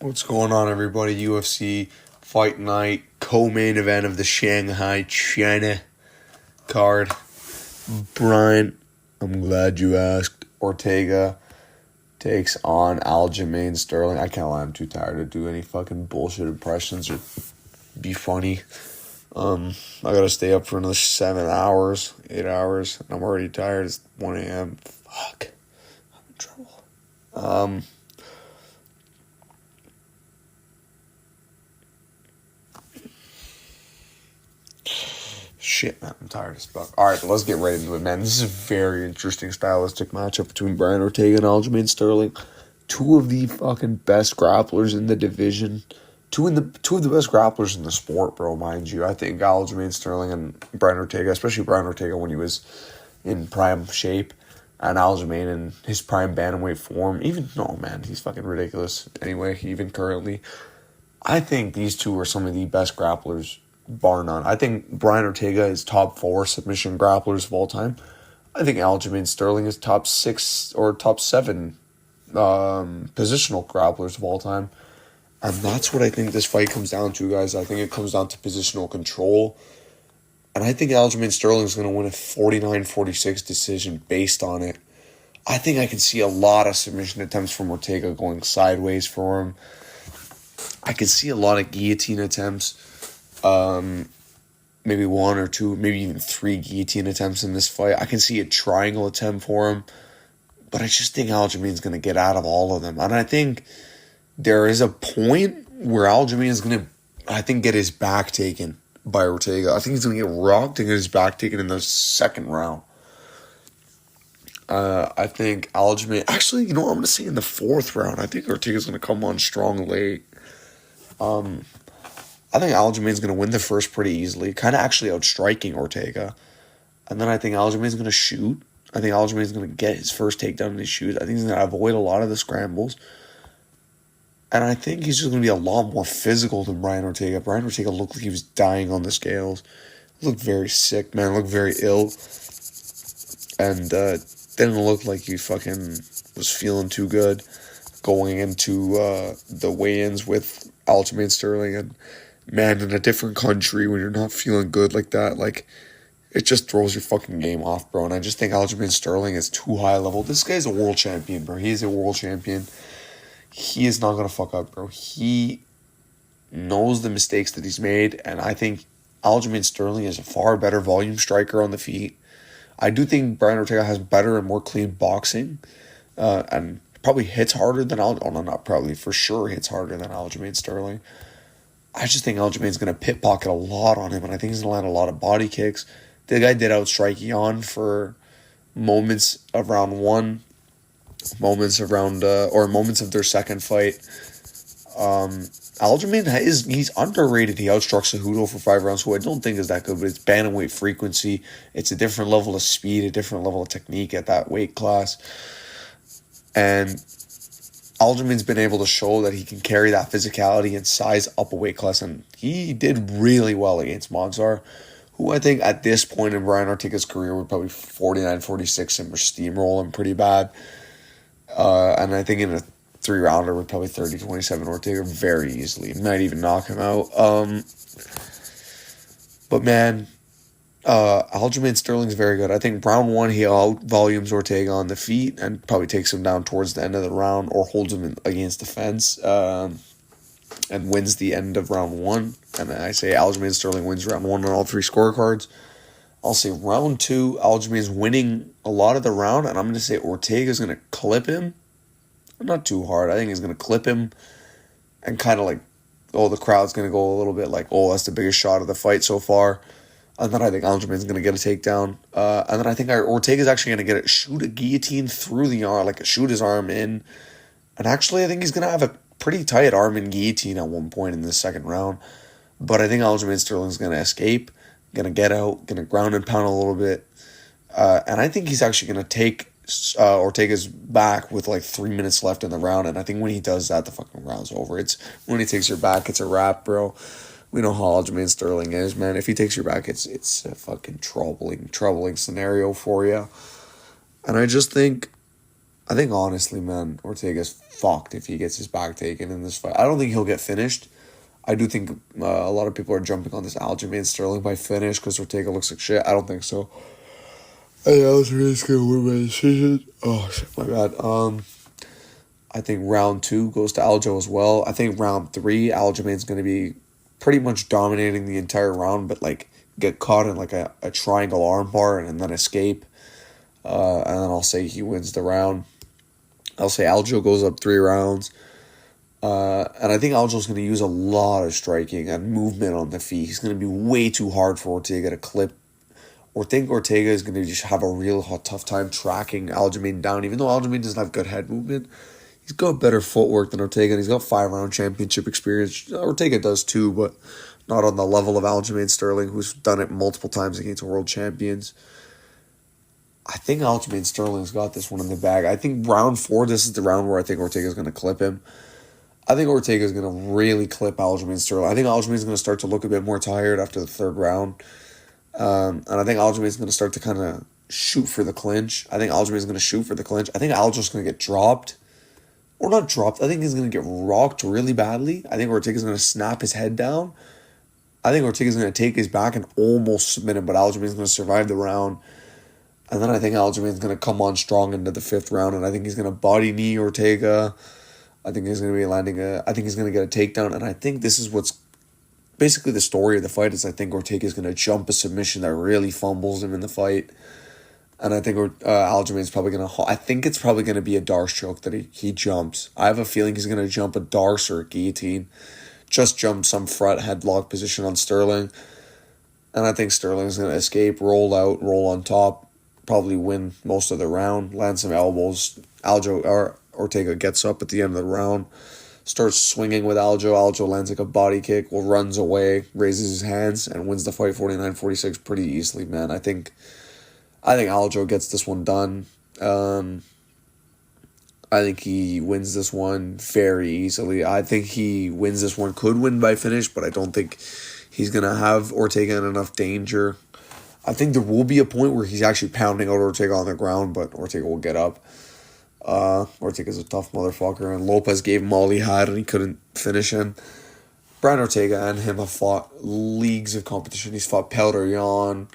What's going on, everybody? UFC Fight Night co-main event of the Shanghai China card. Brian, I'm glad you asked. Ortega takes on Aljamain Sterling. I can't lie, I'm too tired to do any fucking bullshit impressions or be funny. I gotta stay up for another 7 hours, 8 hours, and I'm already tired. It's 1 a.m. Fuck. I'm in trouble. Shit, man, I'm tired as fuck. Alright, let's get right into it, man. This is a very interesting stylistic matchup between Brian Ortega and Aljamain Sterling. Two of the fucking best grapplers in the division. Two of the best grapplers in the sport, bro, mind you. I think Aljamain Sterling and Brian Ortega, especially Brian Ortega when he was in prime shape, and Aljamain in his prime bantamweight form. He's fucking ridiculous. Anyway, even currently, I think these two are some of the best grapplers, bar none. I think Brian Ortega is top 4 submission grapplers of all time. I think Aljamain Sterling is top 6 or top 7 positional grapplers of all time. And that's what I think this fight comes down to, guys. I think it comes down to positional control. And I think Aljamain Sterling is going to win a 49-46 decision based on it. I think I can see a lot of submission attempts from Ortega going sideways for him. I can see a lot of guillotine attempts. Maybe 1 or 2, maybe even 3 guillotine attempts in this fight. I can see a triangle attempt for him. But I just think Aljamain's going to get out of all of them. And I think there is a point where Aljamain is going to, get his back taken by Ortega. I think he's going to get rocked and get his back taken in the second round. I think Aljamain, actually, you know what I'm going to say in the 4th round. I think Ortega's going to come on strong late. I think Aljamain's going to win the first pretty easily, kind of actually outstriking Ortega. And then I think Aljamain's going to shoot. I think Aljamain's going to get his first takedown and he shoots. I think he's going to avoid a lot of the scrambles. And I think he's just going to be a lot more physical than Brian Ortega. Brian Ortega looked like he was dying on the scales. Looked very sick, man. Looked very ill. And didn't look like he fucking was feeling too good going into the weigh-ins with Aljamain Sterling. And man, in a different country, when you're not feeling good like that, like, it just throws your fucking game off, bro. And I just think Aljamain Sterling is too high level. This guy's a world champion, bro. He is a world champion. He is not going to fuck up, bro. He knows the mistakes that he's made, and I think Aljamain Sterling is a far better volume striker on the feet. I do think Brian Ortega has better and more clean boxing, and probably hits harder than for sure hits harder than Aljamain Sterling. I just think Aljamain's going to pit pocket a lot on him, and I think he's going to land a lot of body kicks. The guy did outstrike Jan for moments of round 1, moments of their second fight. Aljamain he's underrated. He outstruck Cejudo for 5 rounds, who I don't think is that good, but it's bantamweight frequency. It's a different level of speed, a different level of technique at that weight class. And Aljamain's been able to show that he can carry that physicality and size up a weight class, and he did really well against Monzar, who I think at this point in Brian Ortega's career would probably 49-46 him or steamroll him pretty bad. And I think in a 3-rounder would probably 30-27 Ortega very easily. Might even knock him out. But man, Aljamain Sterling's very good. I think round 1 he out-volumes Ortega on the feet and probably takes him down towards the end of the round or holds him against the fence and wins the end of round 1. And I say Aljamain Sterling wins round 1 on all 3 scorecards. I'll say round 2, Aljamain's winning a lot of the round, and I'm going to say Ortega's going to clip him. Not too hard. I think he's going to clip him and kind of like, the crowd's going to go a little bit like, that's the biggest shot of the fight so far. And then I think Aljamain's going to get a takedown. And then I think Ortega's actually going to shoot a guillotine through the arm, like shoot his arm in. And actually, I think he's going to have a pretty tight arm in guillotine at one point in the second round. But I think Aljamain Sterling's going to escape, going to get out, going to ground and pound a little bit. And I think he's actually going to take Ortega's back with like 3 minutes left in the round. And I think when he does that, the fucking round's over. It's when he takes your back, it's a wrap, bro. We know how Aljamain Sterling is, man. If he takes your back, it's a fucking troubling scenario for you. And I just think I think honestly, man, Ortega's fucked if he gets his back taken in this fight. I don't think he'll get finished. I do think a lot of people are jumping on this Aljamain Sterling by finish because Ortega looks like shit. I don't think so. I think Aljamain's gonna win by decision. Oh shit, my bad. I think round 2 goes to Aljo as well. I think round 3, Aljamain's gonna be pretty much dominating the entire round, but like get caught in like a triangle armbar and then escape. And then I'll say he wins the round. I'll say Aljo goes up 3 rounds. And I think Aljo's going to use a lot of striking and movement on the feet. He's going to be way too hard for Ortega to clip. Or think Ortega is going to just have a real tough time tracking Aljamain down. Even though Aljamain doesn't have good head movement, he's got better footwork than Ortega, and he's got 5-round championship experience. Ortega does too, but not on the level of Aljamain Sterling, who's done it multiple times against world champions. I think Aljamain Sterling's got this one in the bag. I think round 4, this is the round where I think Ortega's going to clip him. I think Ortega's going to really clip Aljamain Sterling. I think Aljamain's going to start to look a bit more tired after the 3rd round. And I think Aljamain's going to start to kind of shoot for the clinch. I think Aljo's going to get dropped. Or not dropped. I think he's going to get rocked really badly. I think Ortega's going to snap his head down. I think Ortega's going to take his back and almost submit him, but Aljamain's going to survive the round. And then I think Aljamain's going to come on strong into the 5th round, and I think he's going to body knee Ortega. I think he's going to be I think he's going to get a takedown, and I think this is what's basically the story of the fight is I think Ortega's going to jump a submission that really fumbles him in the fight. And I think Aljamain's probably going to... I think it's probably going to be a Darce choke that he jumps. I have a feeling he's going to jump a Darce or a guillotine. Just jump some front headlock position on Sterling. And I think Sterling's going to escape, roll out, roll on top, probably win most of the round, land some elbows. Ortega gets up at the end of the round, starts swinging with Aljo. Aljo lands like a body kick, runs away, raises his hands, and wins the fight 49-46 pretty easily, man. I think Aljo gets this one done. I think he wins this one very easily. I think he wins this one, could win by finish, but I don't think he's going to have Ortega in enough danger. I think there will be a point where he's actually pounding out Ortega on the ground, but Ortega will get up. Ortega's a tough motherfucker, and Lopez gave him all he had, and he couldn't finish him. Brian Ortega and him have fought leagues of competition. He's fought Petr Yan,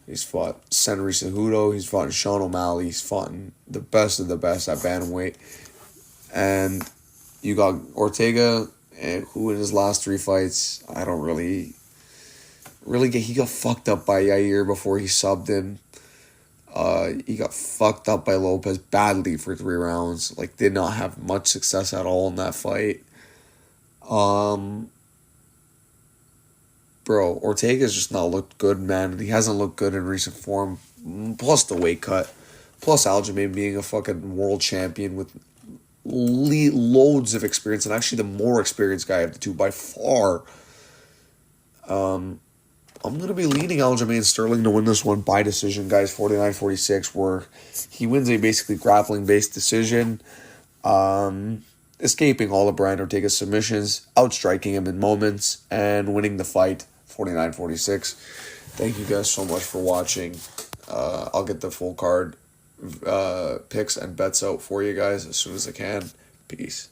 he's fought Senri Cejudo, he's fought Sean O'Malley, he's fought the best of the best at bantamweight. And you got Ortega, who in his last 3 fights, I don't really get... He got fucked up by Yair before he subbed him. He got fucked up by Lopez badly for 3 rounds. Like, did not have much success at all in that fight. Bro, Ortega's just not looked good, man. He hasn't looked good in recent form. Plus the weight cut. Plus Aljamain being a fucking world champion with loads of experience. And actually the more experienced guy of the two by far. I'm going to be leading Aljamain Sterling to win this one by decision, guys. 49-46, where he wins a basically grappling-based decision. Escaping all of Brian Ortega's submissions, outstriking him in moments, and winning the fight 49-46. Thank you guys so much for watching. I'll get the full card picks and bets out for you guys as soon as I can. Peace.